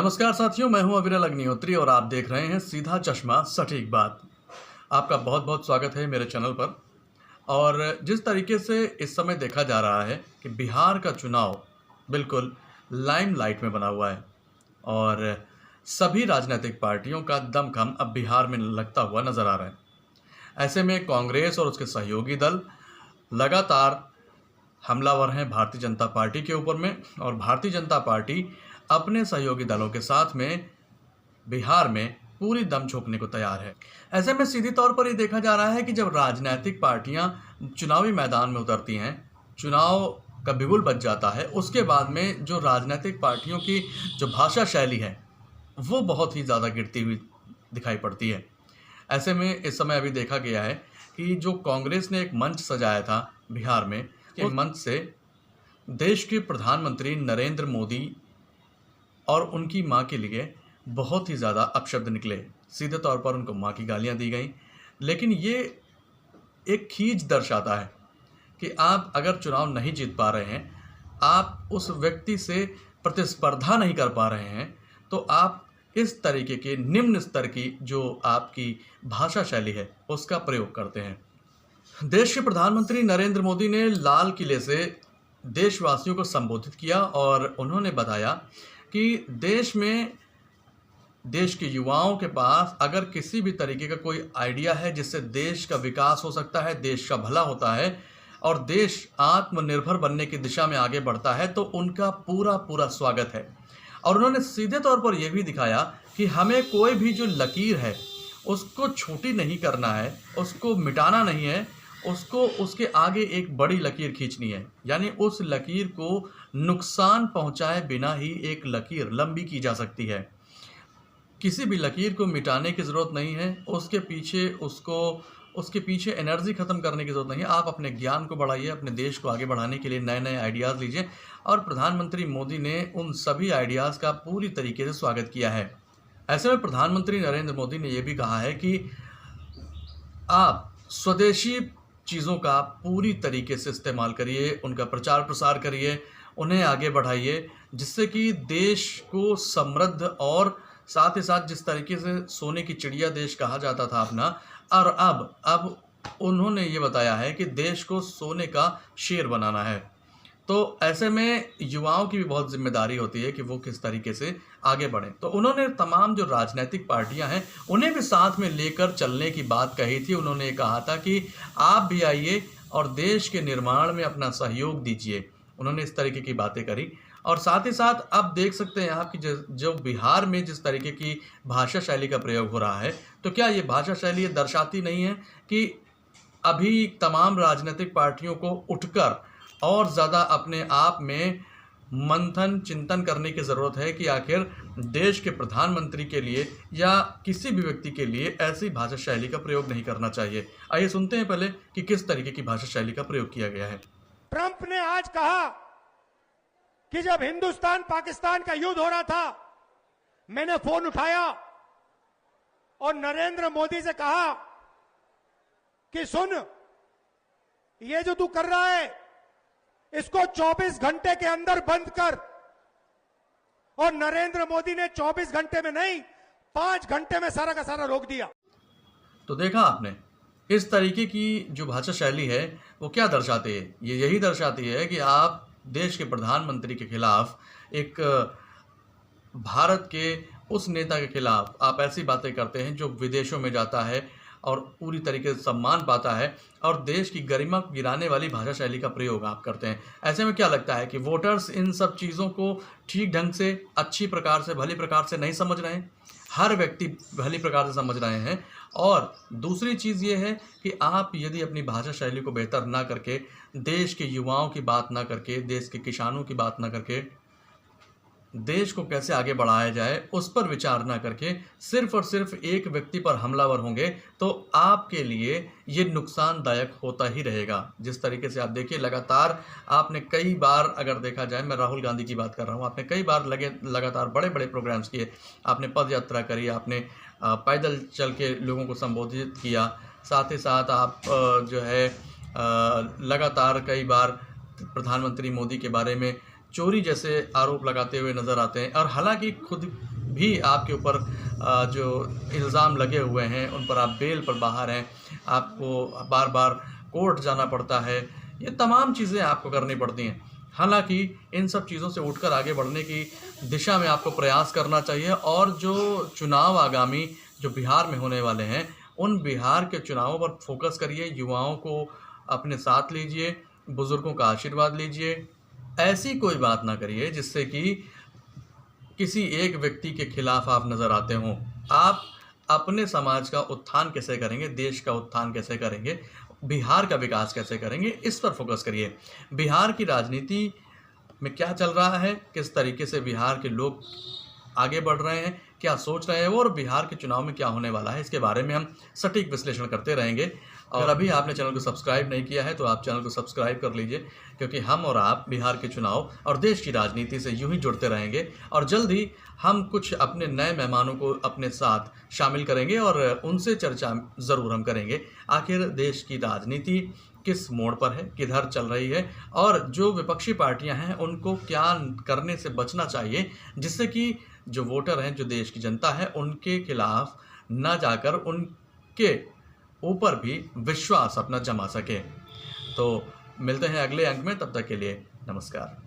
नमस्कार साथियों, मैं हूं अविरल अग्निहोत्री और आप देख रहे हैं सीधा चश्मा सटीक बात। आपका बहुत बहुत स्वागत है मेरे चैनल पर। और जिस तरीके से इस समय देखा जा रहा है कि बिहार का चुनाव बिल्कुल लाइमलाइट में बना हुआ है और सभी राजनीतिक पार्टियों का दमखम अब बिहार में लगता हुआ नज़र आ रहा है। ऐसे में कांग्रेस और उसके सहयोगी दल लगातार हमलावर हैं भारतीय जनता पार्टी के ऊपर में, और भारतीय जनता पार्टी अपने सहयोगी दलों के साथ में बिहार में पूरी दम झोंकने को तैयार है। ऐसे में सीधी तौर पर ये देखा जा रहा है कि जब राजनीतिक पार्टियां चुनावी मैदान में उतरती हैं, चुनाव का बिगुल बज जाता है, उसके बाद में जो राजनीतिक पार्टियों की जो भाषा शैली है वो बहुत ही ज़्यादा गिरती हुई दिखाई पड़ती है। ऐसे में इस समय अभी देखा गया है कि जो कांग्रेस ने एक मंच सजाया था बिहार में, उस मंच से देश के प्रधानमंत्री नरेंद्र मोदी और उनकी मां के लिए बहुत ही ज़्यादा अपशब्द निकले। सीधे तौर पर उनको मां की गालियां दी गई। लेकिन ये एक खींच दर्शाता है कि आप अगर चुनाव नहीं जीत पा रहे हैं, आप उस व्यक्ति से प्रतिस्पर्धा नहीं कर पा रहे हैं, तो आप इस तरीके के निम्न स्तर की जो आपकी भाषा शैली है उसका प्रयोग करते हैं। देश के प्रधानमंत्री नरेंद्र मोदी ने लाल किले से देशवासियों को संबोधित किया और उन्होंने बताया कि देश के युवाओं के पास अगर किसी भी तरीके का कोई आइडिया है जिससे देश का विकास हो सकता है, देश का भला होता है और देश आत्मनिर्भर बनने की दिशा में आगे बढ़ता है, तो उनका पूरा पूरा स्वागत है। और उन्होंने सीधे तौर पर यह भी दिखाया कि हमें कोई भी जो लकीर है उसको छोटी नहीं करना है, उसको मिटाना नहीं है, उसको उसके आगे एक बड़ी लकीर खींचनी है। यानी उस लकीर को नुकसान पहुंचाए बिना ही एक लकीर लंबी की जा सकती है। किसी भी लकीर को मिटाने की ज़रूरत नहीं है, उसके पीछे एनर्जी ख़त्म करने की ज़रूरत नहीं है। आप अपने ज्ञान को बढ़ाइए, अपने देश को आगे बढ़ाने के लिए नए नए आइडियाज़ लीजिए। और प्रधानमंत्री मोदी ने उन सभी आइडियाज़ का पूरी तरीके से स्वागत किया है। ऐसे में प्रधानमंत्री नरेंद्र मोदी ने यह भी कहा है कि आप स्वदेशी चीज़ों का पूरी तरीके से इस्तेमाल करिए, उनका प्रचार प्रसार करिए, उन्हें आगे बढ़ाइए, जिससे कि देश को समृद्ध और साथ ही साथ जिस तरीके से सोने की चिड़िया देश कहा जाता था अपना, और अब उन्होंने ये बताया है कि देश को सोने का शेर बनाना है। तो ऐसे में युवाओं की भी बहुत जिम्मेदारी होती है कि वो किस तरीके से आगे बढ़ें। तो उन्होंने तमाम जो राजनीतिक पार्टियां हैं उन्हें भी साथ में लेकर चलने की बात कही थी। उन्होंने कहा था कि आप भी आइए और देश के निर्माण में अपना सहयोग दीजिए। उन्होंने इस तरीके की बातें करी। और साथ ही साथ आप देख सकते हैं आप कि जो बिहार में जिस तरीके की भाषा शैली का प्रयोग हो रहा है, तो क्या ये भाषा शैली ये दर्शाती नहीं है कि अभी तमाम राजनीतिक पार्टियों को उठकर और ज़्यादा अपने आप में मंथन चिंतन करने की ज़रूरत है कि आखिर देश के प्रधानमंत्री के लिए या किसी भी व्यक्ति के लिए ऐसी भाषा शैली का प्रयोग नहीं करना चाहिए। आइए सुनते हैं पहले कि किस तरीके की भाषा शैली का प्रयोग किया गया है। ट्रंप ने आज कहा कि जब हिंदुस्तान पाकिस्तान का युद्ध हो रहा था, मैंने फोन उठाया और नरेंद्र मोदी से कहा कि सुन, ये जो तू कर रहा है इसको 24 घंटे के अंदर बंद कर। और नरेंद्र मोदी ने 24 घंटे में नहीं, 5 घंटे में सारा का सारा रोक दिया। तो देखा आपने, इस तरीके की जो भाषा शैली है वो क्या दर्शाती है? ये यही दर्शाती है कि आप देश के प्रधानमंत्री के खिलाफ, एक भारत के उस नेता के खिलाफ आप ऐसी बातें करते हैं जो विदेशों में जाता है और पूरी तरीके से सम्मान पाता है, और देश की गरिमा को गिराने वाली भाषा शैली का प्रयोग आप करते हैं। ऐसे में क्या लगता है कि वोटर्स इन सब चीज़ों को ठीक ढंग से, अच्छी प्रकार से, भली प्रकार से नहीं समझ रहे हैं? हर व्यक्ति भली प्रकार से समझ रहे हैं। और दूसरी चीज़ ये है कि आप यदि अपनी भाषा शैली को बेहतर ना करके, देश के युवाओं की बात ना करके, देश के किसानों की बात ना करके, देश को कैसे आगे बढ़ाया जाए उस पर विचार ना करके सिर्फ और सिर्फ एक व्यक्ति पर हमलावर होंगे, तो आपके लिए ये नुकसानदायक होता ही रहेगा। जिस तरीके से आप देखिए, लगातार आपने कई बार, अगर देखा जाए, मैं राहुल गांधी की बात कर रहा हूँ, आपने कई बार लगातार बड़े बड़े प्रोग्राम्स किए, आपने पद यात्रा करी, आपने पैदल चल के लोगों को संबोधित किया, साथ ही साथ आप जो है लगातार कई बार प्रधानमंत्री मोदी के बारे में चोरी जैसे आरोप लगाते हुए नजर आते हैं। और हालांकि खुद भी आपके ऊपर जो इल्ज़ाम लगे हुए हैं उन पर आप बेल पर बाहर हैं, आपको बार बार कोर्ट जाना पड़ता है, ये तमाम चीज़ें आपको करनी पड़ती हैं। हालांकि इन सब चीज़ों से उठकर आगे बढ़ने की दिशा में आपको प्रयास करना चाहिए और जो चुनाव आगामी जो बिहार में होने वाले हैं उन बिहार के चुनावों पर फोकस करिए, युवाओं को अपने साथ लीजिए, बुज़ुर्गों का आशीर्वाद लीजिए। ऐसी कोई बात ना करिए जिससे कि किसी एक व्यक्ति के खिलाफ आप नज़र आते हों। आप अपने समाज का उत्थान कैसे करेंगे, देश का उत्थान कैसे करेंगे, बिहार का विकास कैसे करेंगे, इस पर फोकस करिए। बिहार की राजनीति में क्या चल रहा है, किस तरीके से बिहार के लोग आगे बढ़ रहे हैं, क्या सोच रहे हैं वो, और बिहार के चुनाव में क्या होने वाला है, इसके बारे में हम सटीक विश्लेषण करते रहेंगे। और अभी आपने चैनल को सब्सक्राइब नहीं किया है तो आप चैनल को सब्सक्राइब कर लीजिए, क्योंकि हम और आप बिहार के चुनाव और देश की राजनीति से यूं ही जुड़ते रहेंगे। और जल्द ही हम कुछ अपने नए मेहमानों को अपने साथ शामिल करेंगे और उनसे चर्चा ज़रूर हम करेंगे। आखिर देश की राजनीति किस मोड़ पर है, किधर चल रही है, और जो विपक्षी पार्टियां हैं उनको क्या करने से बचना चाहिए जिससे कि जो वोटर हैं, जो देश की जनता है, उनके खिलाफ न जाकर उनके ऊपर भी विश्वास अपना जमा सके। तो मिलते हैं अगले अंक में, तब तक के लिए नमस्कार।